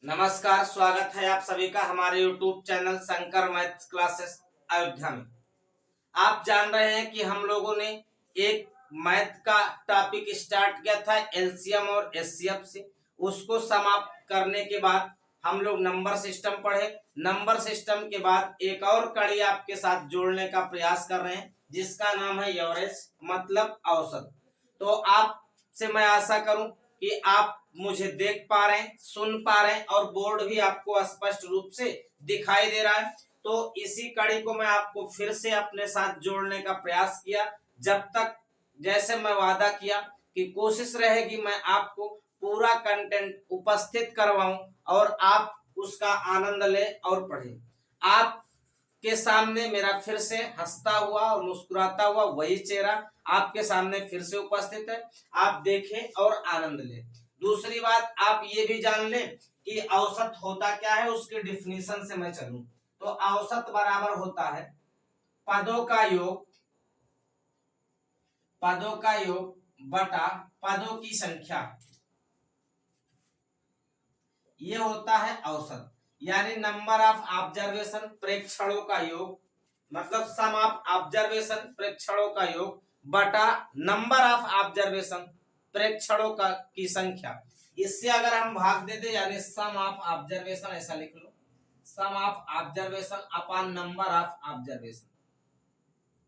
नमस्कार, स्वागत है आप सभी का हमारे YouTube channel Shankar maths classes Ayodhya में। आप जान रहे हैं कि हम लोगों ने एक मैथ का टॉपिक स्टार्ट किया था एलसीएम और एचसीएफ से। उसको समाप्त करने के बाद हम लोग नंबर सिस्टम पढ़े। नंबर सिस्टम के बाद एक और कड़ी आपके साथ जोड़ने का प्रयास कर रहे हैं जिसका नाम है एवरेज, मतलब औसत। तो आपसे मैं आशा करूं कि आप मुझे देख पा रहे हैं, सुन पा रहे हैं और बोर्ड भी आपको स्पष्ट रूप से दिखाई दे रहा है। तो इसी कड़ी को मैं आपको फिर से अपने साथ जोड़ने का प्रयास किया। जब तक जैसे मैं वादा किया कि कोशिश रहेगी मैं आपको पूरा कंटेंट उपस्थित करवाऊं और आप उसका आनंद लें और पढ़ें। आप के सामने मेरा फिर से हंसता हुआ और मुस्कुराता हुआ वही चेहरा आपके सामने फिर से उपस्थित है। आप देखें और आनंद लें। दूसरी बात आप ये भी जान लें कि औसत होता क्या है, उसके डिफिनीशन से मैं चलूं तो औसत बराबर होता है पदों का योग बटा पदों की संख्या। ये होता है औसत, यानी नंबर ऑफ ऑब्जर्वेशन, प्रेक्षणों का योग, मतलब सम ऑफ ऑब्जर्वेशन प्रेक्षणों का योग बटा नंबर ऑफ ऑब्जर्वेशन प्रेक्षणों का की संख्या। इससे अगर हम भाग दे दे यानी सम ऑफ ऑब्जर्वेशन, ऐसा लिख लो, sum of observation upon number of observation,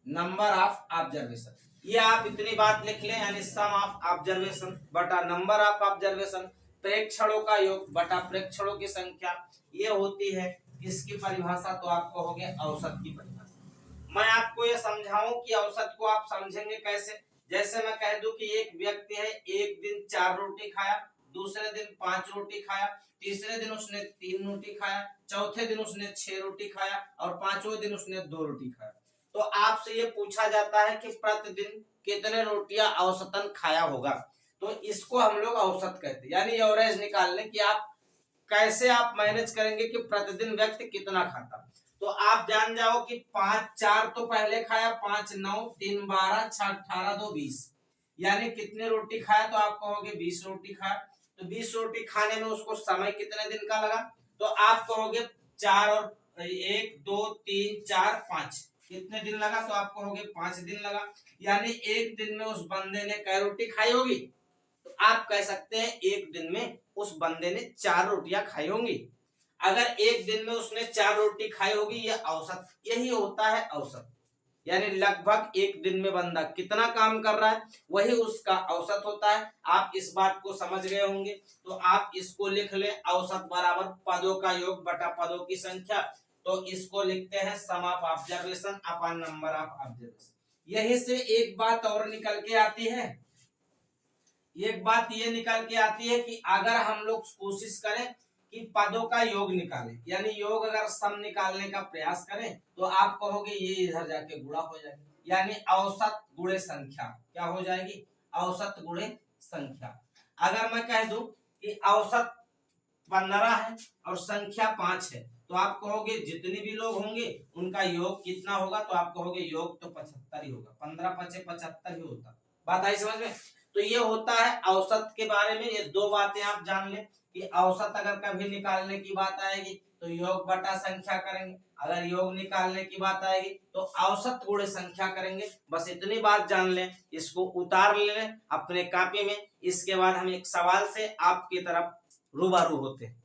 number of observation. ये आप इतनी बात लिख लें, यानी सम ऑफ ऑब्जर्वेशन बटा नंबर ऑफ ऑब्जर्वेशन प्रेक्षणों का योग बटा प्रेक्षणों की संख्या। ये होती है इसकी परिभाषा, तो आपको हो गया औसत की परिभाषा। मैं आपको ये समझाऊं कि औसत को आप समझेंगे कैसे। जैसे मैं कह दूं कि एक व्यक्ति है, एक दिन 4 रोटी खाया, दूसरे दिन 5 रोटी खाया, तीसरे दिन उसने 3 रोटी खाया, चौथे दिन उसने 6 रोटी खाया और पांचवें दिन उसने 2 रोटी खाया। तो आपसे ये पूछा जाता है कि प्रतिदिन कितने रोटियां औसतन खाया होगा, तो इसको हम लोग औसत कहते हैं। यानी एवरेज निकालने की आप कैसे आप मैनेज करेंगे कि प्रतिदिन व्यक्ति कितना खाता। तो आप जान जाओ कि 5 4 तो पहले खाया, 5 9 3 12 6 18 2 20, यानी कितने रोटी खाया, तो आप कहोगे 20 रोटी खाया। तो 20 रोटी खाने में उसको समय कितने दिन का लगा, तो आप कहोगे 4 और 1 2 3 4 5 कितने दिन लगा, तो आप कहोगे 5 दिन लगा। यानी एक दिन में उस बंदे ने कै रोटी खाई होगी, तो आप कह सकते हैं एक दिन में उस बंदे ने 4 रोटियां खाई होंगी। अगर एक दिन में उसने 4 रोटी खाई होगी, यह औसत, यही होता है औसत। यानी लगभग एक दिन में बंदा कितना काम कर रहा है वही उसका औसत होता है। आप इस बात को समझ गए होंगे, तो आप इसको लिख ले, औसत बराबर पदों का योग बटा पदों की संख्या। तो इसको लिखते हैं sum of observation upon number of observation. यही से एक बात और निकल के आती है, एक बात ये निकल के आती है कि अगर हम लोग कोशिश करें कि पदों का योग निकालें, यानी योग अगर सम निकालने का प्रयास करें, तो आप कहोगे ये इधर जाके गुणा हो जाएगा, यानी औसत गुणे संख्या क्या हो जाएगी, औसत गुणे संख्या। अगर मैं कह दूं कि औसत 15 है और संख्या 5 है, तो आप कहोगे जितने भी लोग होंगे उनका योग कितना होगा, तो आप कहोगे योग तो 75 ही होगा, 15 5 75 ही होता। बात आई समझ में। तो ये होता है औसत के बारे में। ये दो बातें आप जान लें कि औसत अगर कभी निकालने की बात आएगी तो योग बटा संख्या करेंगे, अगर योग निकालने की बात आएगी तो औसत गुणे संख्या करेंगे। बस इतनी बात जान लें, इसको उतार लें अपने कॉपी में। इसके बाद हम एक सवाल से आपकी तरफ रूबरू होते हैं।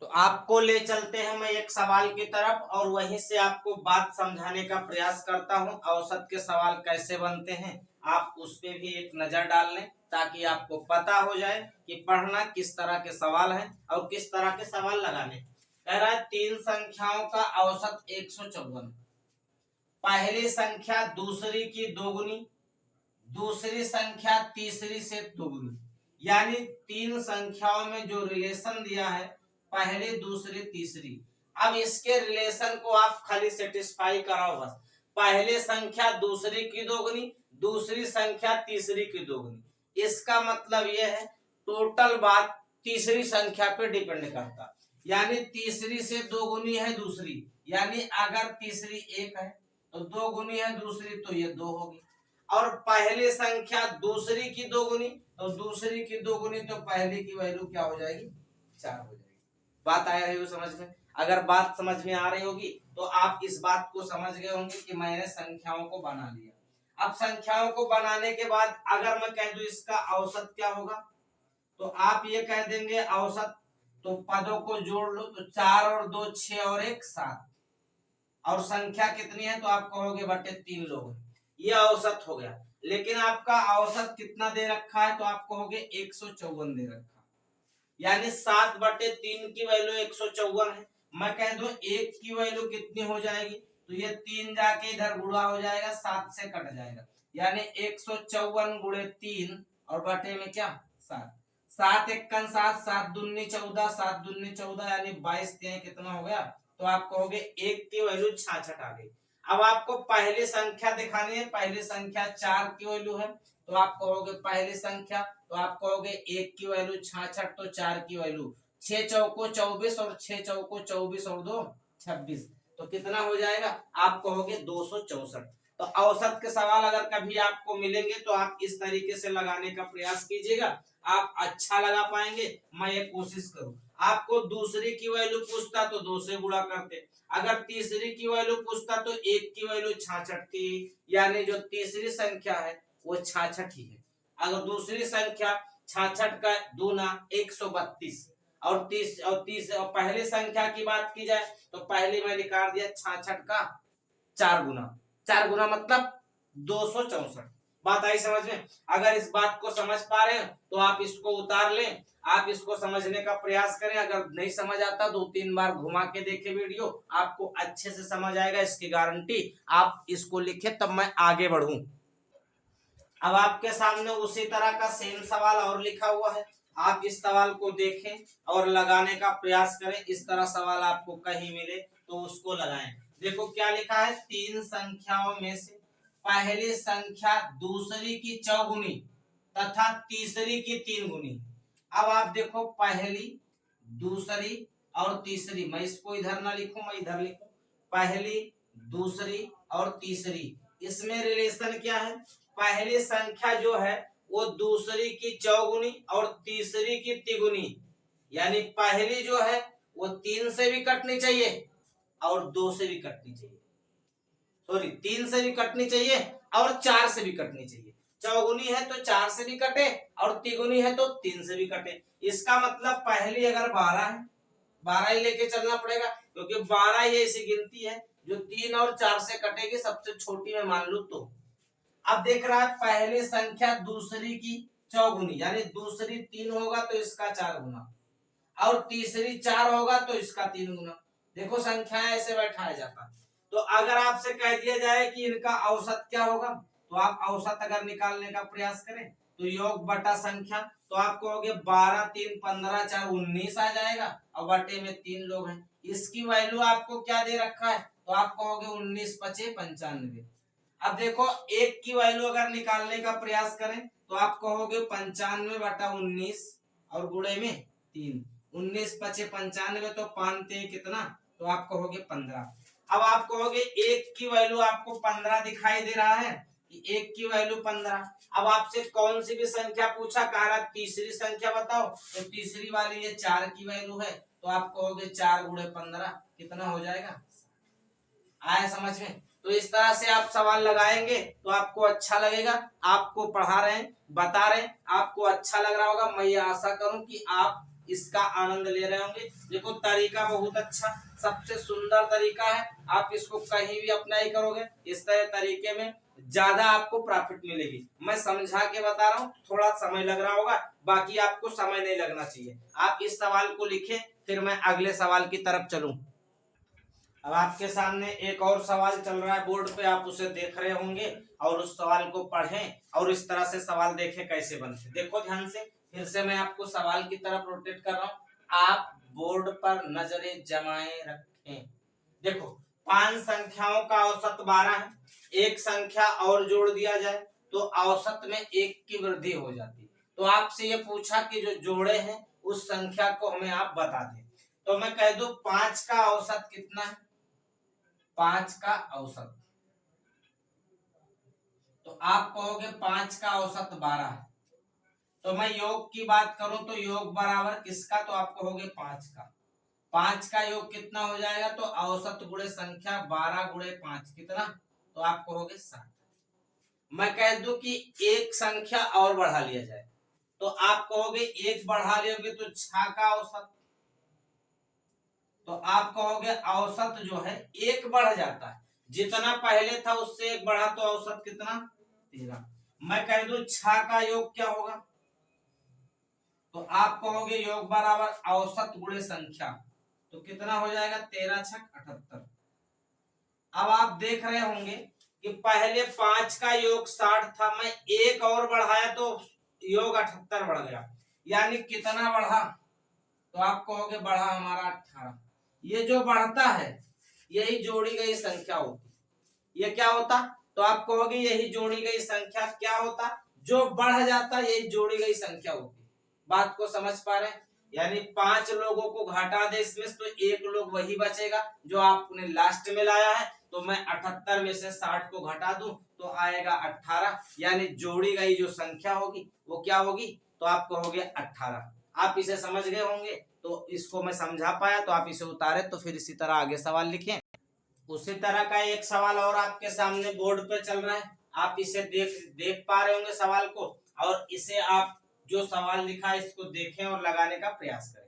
तो आपको ले चलते हैं मैं एक सवाल की तरफ और वहीं से आपको बात समझाने का प्रयास करता हूं। औसत के सवाल कैसे बनते हैं आप उस पे भी एक नजर डाल लें, ताकि आपको पता हो जाए कि पढ़ना किस तरह के सवाल हैं और किस तरह के सवाल लगाने। कह रहा है 3 संख्याओं का औसत 154, पहली संख्या दूसरी की दोगुनी, दूसरी संख्या तीसरी से दोगुनी। यानी 3 संख्याओं में जो रिलेशन दिया है पहली दूसरी तीसरी, अब इसके रिलेशन को आप खाली सेटिस्फाई कराओ बस। पहली संख्या दूसरी की दोगुनी, दूसरी संख्या तीसरी की दोगुनी, इसका मतलब यह है टोटल बात तीसरी संख्या पे डिपेंड करता। यानी तीसरी से दोगुनी है दूसरी, यानी अगर तीसरी 1 है तो दोगुनी है दूसरी, तो ये 2 होगी। और पहली संख्या दूसरी की दोगुनी, तो दूसरी की दोगुनी तो पहली की वैल्यू क्या हो जाएगी, 4 हो जाएगी। बात आ रही हो समझ में? अगर बात समझ में आ रही होगी तो आप इस बात को समझ गए होंगे कि मैंने संख्याओं को बना लिया। अब संख्याओं को बनाने के बाद अगर मैं कह दूं इसका औसत क्या होगा, तो आप ये कह देंगे औसत, तो पदों को जोड़ लो, तो 4 और 2 6 और 1 7, और संख्या कितनी है तो आप कहोगे बटे 3 लोग, ये औसत हो गया। लेकिन आपका औसत कितना दे रखा है, तो आप कहोगे 154 दे रखा, यानी 7/3 की वैल्यू 154 है। मैं कह दूं 1 की वैल्यू कितनी हो जाएगी, तो ये 3 जाके इधर गुणा हो जाएगा, 7 से कट जाएगा, यानी 154 गुणे 3 और बटे में क्या 7, 7 एकन 7, 7 दूनी 14, 7 दूनी 14 यानी 22 कितना हो गया, तो आप कहोगे 1 की वैल्यू 66 आ गई। अब आपको पहली संख्या दिखानी है, पहली संख्या 4 की वैल्यू है, तो आप कहोगे पहली संख्या, तो आप कहोगे 1 की वैल्यू 66, तो 4 की वैल्यू 6 चौको 24 और 6 चौको 24 और 2 26, तो कितना हो जाएगा, आप कहोगे 264। तो औसत के सवाल अगर कभी आपको मिलेंगे तो आप इस तरीके से लगाने का प्रयास कीजिएगा, आप अच्छा लगा पाएंगे। मैं ये कोशिश करूं, आपको दूसरी की वैल्यू पूछता तो 2 से गुणा करते, अगर तीसरी की वैल्यू पूछता तो 1 की वैल्यू 66 की, यानी जो तीसरी संख्या है वो 66 ही है। अगर दूसरी संख्या 66 का दूना 132, और पहली संख्या की बात की जाए तो पहली में निकाल दिया 66 का 4 गुना, 4 गुना मतलब 264। बात आई समझ में? अगर इस बात को समझ पा रहे हैं तो आप इसको उतार लें, आप इसको समझने का प्रयास करें। अगर नहीं समझ आता 2-3 बार घुमा के देखें वीडियो, आपको अच्छे से समझ आएगा, इसकी गारंटी। आप इसको लिखें तब मैं आगे बढ़ूं। अब आपके सामने उसी तरह का सेम सवाल और लिखा हुआ है, आप इस सवाल को देखें और लगाने का प्रयास करें। इस तरह सवाल आपको कहीं मिले तो उसको लगाएं। देखो क्या लिखा है, 3 संख्याओं में से पहली संख्या दूसरी की चौगुनी तथा तीसरी की 3 गुनी। अब आप देखो पहली, दूसरी और तीसरी, मैं इसको इधर ना लिखूं, मैं इधर लिखूं, पहली, दूसरी और तीसरी, इसमें रिलेशन क्या है, पहली संख्या जो है वो दूसरी की चौगुनी और तीसरी की तिगुनी, यानी पहली जो है वो 3 से भी कटनी चाहिए और 2 से भी कटनी चाहिए, सॉरी 3 से भी कटनी चाहिए और 4 से भी कटनी चाहिए। चौगुनी है तो 4 से भी कटे और तिगुनी है तो 3 से भी कटे। इसका मतलब पहली अगर 12 है, 12 ही लेके चलना पड़ेगा, क्योंकि 12 ही ऐसी गिनती है जो 3 और 4 से कटेगी, सबसे छोटी में मान लू तो। अब देख रहा है पहली संख्या दूसरी की चौगुनी, यानी दूसरी 3 होगा तो इसका 4 गुना, और तीसरी 4 होगा तो इसका 3 गुना। देखो संख्याएं ऐसे बैठाया जाता। तो अगर आपसे कह दिया जाए कि इनका औसत क्या होगा, तो आप औसत अगर निकालने का प्रयास करें तो योग बटा संख्या, तो आप कहोगे 12 3 15 4 19 आ जाएगा, और बटे में 3 लोग हैं। इसकी वैल्यू आपको क्या दे रखा है, तो आप कहोगे 19 5 95। अब देखो 1 की वैल्यू अगर निकालने का प्रयास करें तो आप कहोगे 95/19 और गुणे में 3, 19 5 95, तो 5 कितना, तो आप कहोगे 15। अब आप कहोगे 1 की वैल्यू आपको 15 दिखाई दे रहा है, कि 1 की वैल्यू 15। अब आपसे कौन सी भी संख्या पूछा, कह रहा तीसरी संख्या बताओ, तो तीसरी वाली ये 4 की वैल्यू है, तो आप कहोगे 4 गुणे 15 कितना हो जाएगा। आया समझ में? तो इस तरह से आप सवाल लगाएंगे तो आपको अच्छा लगेगा। आपको पढ़ा रहे हैं, बता रहे हैं, आपको अच्छा लग रहा होगा। मैं ये आशा करूं कि आप इसका आनंद ले रहे होंगे। देखो तरीका बहुत अच्छा, सबसे सुंदर तरीका है, आप इसको कहीं भी अप्लाई करोगे इस तरह तरीके में ज्यादा आपको प्रॉफिट मिलेगी। मैं समझा के बता रहा हूँ, थोड़ा समय लग रहा होगा, बाकी आपको समय नहीं लगना चाहिए। आप इस सवाल को लिखें, फिर मैं अगले सवाल की तरफ चलूं। अब आपके सामने एक और सवाल चल रहा है बोर्ड पे, आप उसे देख रहे होंगे और उस सवाल को पढ़ें और इस तरह से सवाल देखें कैसे बनते। देखो ध्यान से, फिर से मैं आपको सवाल की तरफ रोटेट कर रहा हूं, आप बोर्ड पर नजरें जमाए रखें। देखो 5 संख्याओं का औसत 12 है, एक संख्या और जोड़ दिया जाए तो औसत में 1 की वृद्धि हो जाती। तो आपसे ये पूछा कि जो जोड़े हैं उस संख्या को हमें आप बता दें। तो मैं कह दूं 5 का औसत कितना है, 5 का औसत, तो आप कहोगे 5 का औसत 12 है। तो मैं योग की बात करूं तो योग बराबर किसका, तो आप कहोगे 5 का। 5 का योग कितना हो जाएगा, तो औसत गुणे संख्या 12 गुणे 5 कितना, तो आप कहोगे 7। मैं कह दूं कि एक संख्या और बढ़ा लिया जाए, तो आप कहोगे एक बढ़ा लोगे तो 6 का औसत, तो आप कहोगे औसत जो है एक बढ़ जाता है, जितना पहले था उससे एक बढ़ा तो औसत कितना 13। मैं कह दूं 6 का योग क्या होगा, तो आप कहोगे योग बराबर औसत गुणे संख्या, तो कितना हो जाएगा 13 छक 78। अब आप देख रहे होंगे कि पहले 5 का योग 60 था, मैं एक और बढ़ाया तो योग 78 बढ़ गया, यानी कितना बढ़ा, तो आप कहोगे बढ़ा हमारा 18। ये जो बढ़ता है यही जोड़ी गई संख्या होती, ये क्या होता, तो आप कहोगे यही जोड़ी गई संख्या क्या होता, जो बढ़ जाता यही जोड़ी गई संख्या होती। बात को समझ पा रहे हैं, यानी 5 लोगों को घटा दे इसमें तो एक लोग वही बचेगा जो आपने लास्ट में लाया है, तो मैं 78 में से 60 को घटा दूं तो आएगा 18, यानी जोड़ी गई जो संख्या होगी वो क्या होगी, तो आप कहोगे 18। आप इसे समझ गए होंगे, तो इसको मैं समझा पाया तो आप इसे उतारे, तो फिर इसी तरह आगे सवाल लिखें। उसी तरह का एक सवाल और आपके सामने बोर्ड पे चल रहा है, आप इसे देख पा रहे होंगे सवाल को, और इसे आप जो सवाल लिखा है इसको देखें और लगाने का प्रयास करें।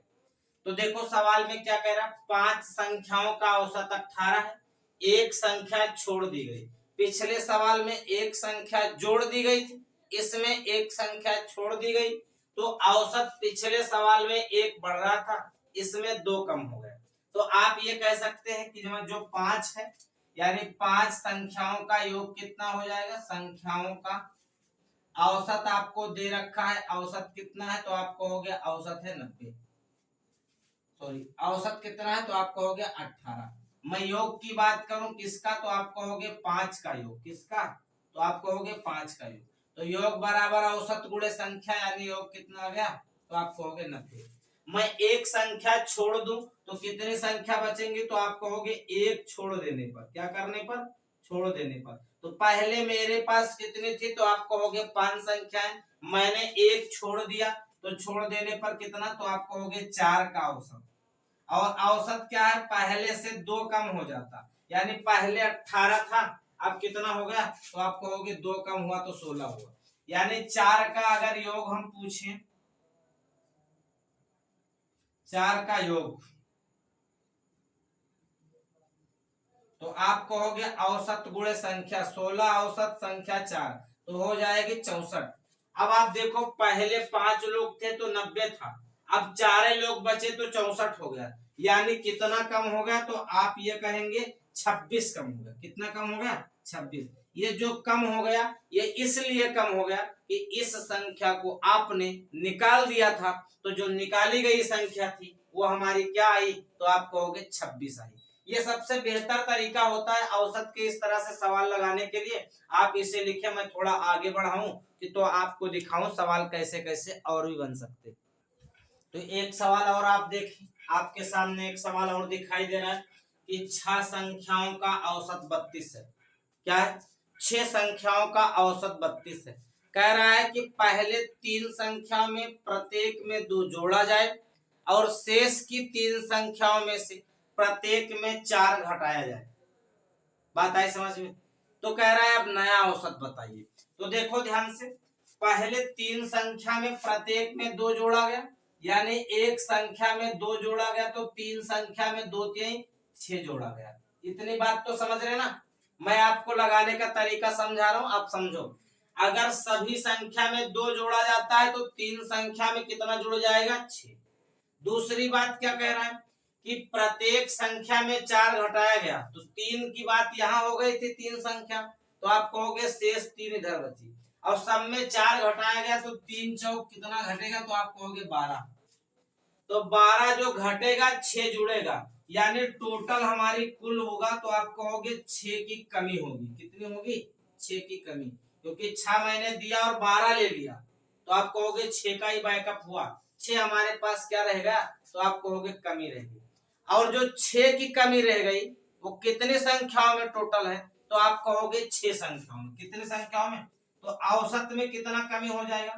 तो देखो सवाल में क्या कह रहा है, 5 संख्याओं का औसत 18 है, एक संख्या छोड़ दी गई। पिछले सवाल में एक संख्या जोड़ दी गई थी, इसमें एक संख्या छोड़ दी गई, तो औसत पिछले सवाल में एक बढ़ रहा था, इसमें 2 कम हो गया। तो आप ये कह सकते हैं कि जो 5 है, यानी 5 संख्याओं का योग कितना हो जाएगा, संख्याओं का औसत आपको दे रखा है, औसत कितना है, तो आप कहोगे औसत है 90, सॉरी औसत कितना है, तो आप कहोगे 18। मैं योग की बात करूं किसका, तो आप कहोगे 5 का योग, किसका, तो आप कहोगे 5 का योग। तो योग बराबर औसत गुणे संख्या, यानी योग कितना आ गया, तो आप कहोगे 90। मैं एक संख्या छोड़ दूं तो कितनी संख्या बचेंगी, तो आप कहोगे एक छोड़ देने पर, क्या करने पर, छोड़ देने पर। तो पहले मेरे पास कितनी थी, तो आप कहोगे 5 संख्याएं, मैंने एक छोड़ दिया तो छोड़ देने पर कितना, तो आप कहोगे 4 का औसत। और औसत क्या है, पहले से 2 कम हो जाता, यानी पहले 18 था, अब कितना हो गया, तो आप कहोगे 2 कम हुआ तो 16 हुआ। यानी 4 का अगर योग हम पूछें, 4 का योग, तो आप कहोगे औसत गुणे संख्या 16 औसत संख्या 4, तो हो जाएगी 64। अब आप देखो पहले 5 लोग थे तो 90 था, अब 4 लोग बचे तो 64 हो गया, यानी कितना कम हो गया, तो आप ये कहेंगे 26 कम हो गया। कितना कम हो गया, 26। ये जो कम हो गया ये इसलिए कम हो गया कि इस संख्या को आपने निकाल दिया था, तो जो निकाली गई संख्या थी वो हमारी क्या आई, तो आप कहोगे 26 आई। ये सबसे बेहतर तरीका होता है औसत के इस तरह से सवाल लगाने के लिए। आप इसे लिखे, मैं थोड़ा आगे बढ़ाऊं कि तो आपको दिखाऊं सवाल कैसे कैसे और भी बन सकते। तो एक सवाल और आप देखें, आपके सामने एक सवाल और दिखाई दे रहा है कि 6 संख्याओं का औसत 32 है। क्या है, 6 संख्याओं का औसत 32 है। कह रहा है कि पहले 3 संख्या में प्रत्येक में 2 जोड़ा जाए और शेष की 3 संख्याओं में से प्रत्येक में 4 घटाया जाए। बात आई समझ में। तो कह रहा है अब नया औसत बताइए। तो देखो ध्यान से, पहले 3 संख्या में प्रत्येक में 2 जोड़ा गया, यानी एक संख्या में 2 जोड़ा गया, तो 3 संख्या में 2 3 6 जोड़ा गया। इतनी बात तो समझ रहे ना। मैं आपको लगाने का तरीका समझा रहा हूं, आप समझो। अगर सभी संख्या में 2 जोड़ा जाता है तो 3 संख्या में कितना जुड़ जाएगा, 6। दूसरी बात क्या कह रहा है कि प्रत्येक संख्या में 4 घटाया गया, तो 3 की बात यहां हो गई थी, 3 संख्या, तो आप कहोगे शेष 3 इधर बची, और सब में 4 घटाया गया तो 3 चौक कितना घटेगा, तो आप कहोगे 12। तो 12 जो घटेगा 6 जुड़ेगा, यानी टोटल हमारी कुल होगा, तो आप कहोगे 6 की कमी होगी। कितनी होगी, 6 की कमी, क्योंकि 6 मैंने दिया और 12 ले लिया, तो आप कहोगे 6 का ही बैकअप हुआ, 6 हमारे पास क्या रहेगा, तो आप कहोगे कमी रहेगी। और जो 6 की कमी रह गई वो कितनी संख्याओं में टोटल है, तो आप कहोगे 6 संख्याओं में। कितनी संख्याओं में? तो औसत में कितना कमी हो जाएगा?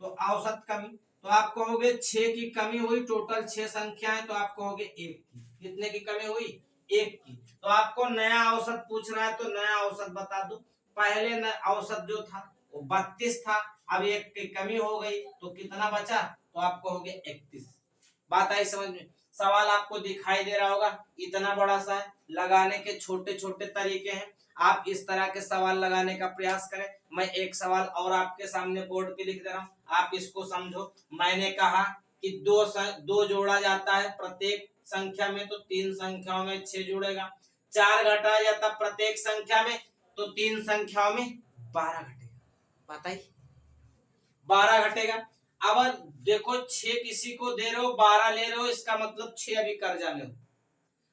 तो औसत कमी, तो आप कहोगे 6 की कमी हुई, टोटल 6 संख्याएं, तो आप कहोगे 1 की। कितने की कमी हुई? 1 की। तो आपको नया औसत पूछ रहा है तो नया औसत बता दो। पहले औसत जो था वो 32 था, अब 1 की कमी हो गई तो कितना बचा? तो आप कहोगे 31। बात आई समझ में? सवाल आपको दिखाई दे रहा होगा, इतना बड़ा सा है। लगाने के छोटे छोटे तरीके हैं, आप इस तरह के सवाल लगाने का प्रयास करें। मैं एक सवाल और आपके सामने बोर्ड पे लिख दे रहा हूं, आप इसको समझो। मैंने कहा कि दो जोड़ा जाता है प्रत्येक संख्या में, तो 3 संख्याओं में 6 जुड़ेगा। 4 घटाया जाता प्रत्येक संख्या में, तो 3 संख्याओं में 12 घटेगा। बताइए, 12 घटेगा। अब देखो 6 किसी को दे रहे हो, 12 ले रहे हो, इसका मतलब 6 अभी कर्जा में हो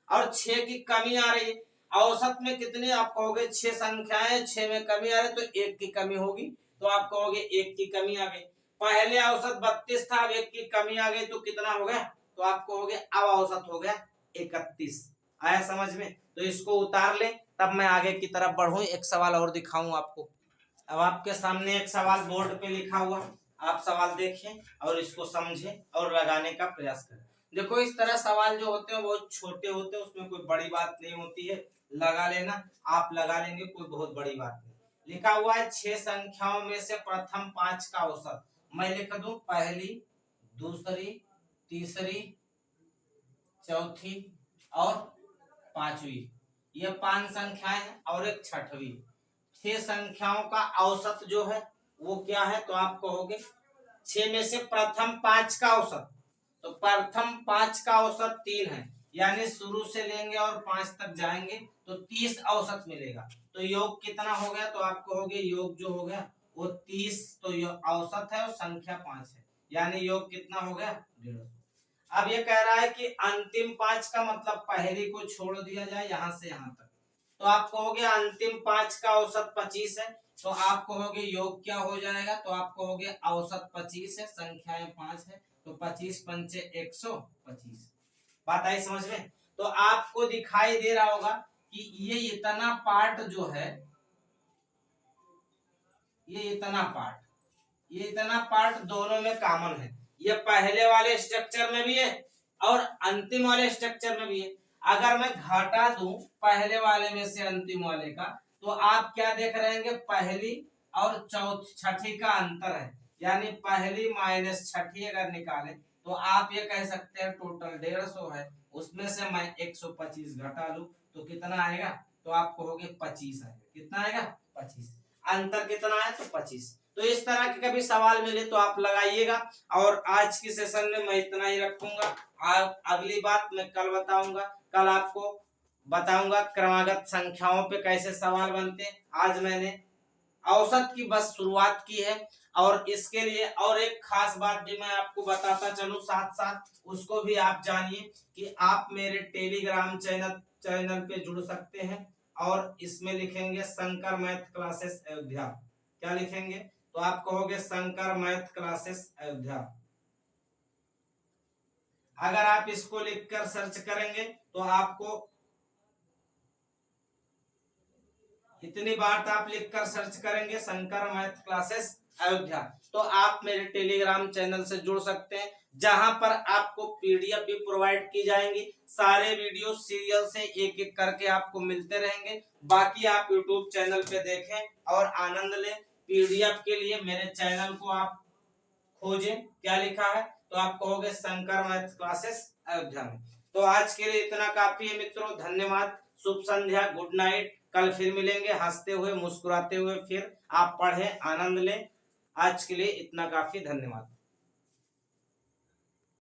और 6 की कमी आ रही है। औसत में कितने? आप कहोगे 6 संख्याएं, 6 में कमी आ रही है तो 1 की कमी होगी, तो आप कहोगे 1 की कमी आ गई। पहले औसत 32 था, अब 1 की कमी आ गई तो कितना हो गया? तो आप कहोगे अब औसत हो गया 31। आया समझ में? तो इसको उतार ले, तब मैं आगे की तरफ बढ़ूं, एक सवाल और दिखाऊं आपको। अब आपके सामने एक सवाल बोर्ड पे लिखा हुआ, आप सवाल देखें और इसको समझें और लगाने का प्रयास करें। देखो इस तरह सवाल जो होते हैं बहुत छोटे होते हैं, उसमें कोई बड़ी बात नहीं होती है, लगा लेना। आप लगा लेंगे, कोई बहुत बड़ी बात नहीं। लिखा हुआ है 6 संख्याओं में से प्रथम 5 का औसत। मैं लिख दूं पहली, दूसरी, तीसरी, चौथी और 5वीं। ये 5 संख्याएं हैं और एक 6वीं। 6 संख्याओं का औसत जो है वो क्या है? तो आप कहोगे 6 में से प्रथम 5 का औसत, तो प्रथम 5 का औसत 3 है, यानी शुरू से लेंगे और 5 तक जाएंगे तो 30 औसत मिलेगा। तो योग कितना हो गया? तो आप कहोगे योग जो हो गया वो 30, तो योग औसत है और संख्या 5 है, यानी योग कितना हो गया? 150। अब ये कह रहा है कि अंतिम 5 का मतलब पहली को छोड़ दिया जाए यहां से यहां तक, तो आप कहोगे अंतिम 5 का औसत 25 है, तो आप कहोगे योग क्या हो जाएगा? तो आप कहोगे औसत 25 है, संख्याएं 5 है, तो 25 पंचे 125। बात आई समझ में? तो आपको दिखाई दे रहा होगा कि ये इतना पार्ट जो है, ये इतना पार्ट दोनों में कॉमन है। ये पहले वाले स्ट्रक्चर में भी है और अंतिम वाले स्ट्रक्चर में भी है। अगर मैं घटा दूं पहले वाले में से अंतिम वाले का, तो आप क्या देख रहे हैं? पहली और छठी का अंतर है, यानी पहली माइनस छठी अगर निकालें तो आप ये कह सकते हैं टोटल 150 है, उसमें से मैं 125 घटा लूं तो कितना आएगा? तो आप कहोगे 25 आएगा। कितना आएगा? 25। अंतर कितना है? तो 25। तो इस तरह के कभी सवाल मिले तो आप लगाइएगा। और आज की सेशन में मैं इतना ही रखूंगा। अगली बात मैं कल बताऊंगा। कल आपको बताऊंगा क्रमागत संख्याओं पे कैसे सवाल बनते हैं। आज मैंने औसत की बस शुरुआत की है, और इसके लिए और एक खास बात भी मैं आपको बताता चलूं साथ साथ, उसको भी आप जानिए कि आप मेरे टेलीग्राम चैनल पे जुड़ सकते हैं और इसमें लिखेंगे शंकर मैथ क्लासेस अयोध्या। क्या लिखेंगे? तो आप कहोगे शंकर मैथ क्लासेस अयोध्या। अगर आप इसको लिखकर सर्च करेंगे तो आपको इतनी बात आप लिखकर सर्च करेंगे शंकर मैथ क्लासेस अयोध्या, तो आप मेरे टेलीग्राम चैनल से जुड़ सकते हैं, जहां पर आपको पीडीएफ भी प्रोवाइड की जाएंगी। सारे वीडियो सीरियल से एक एक करके आपको मिलते रहेंगे। बाकी आप यूट्यूब चैनल पे देखें और आनंद लें। पीडीएफ के लिए मेरे चैनल को आप खोजें, क्या लिखा है? तो आप कहोगे शंकर मैथ क्लासेस अयोध्या में। तो आज के लिए इतना काफी है मित्रों। धन्यवाद, शुभ संध्या, गुड नाइट। कल फिर मिलेंगे हंसते हुए मुस्कुराते हुए। फिर आप पढ़ें, आनंद लें। आज के लिए इतना काफी, धन्यवाद।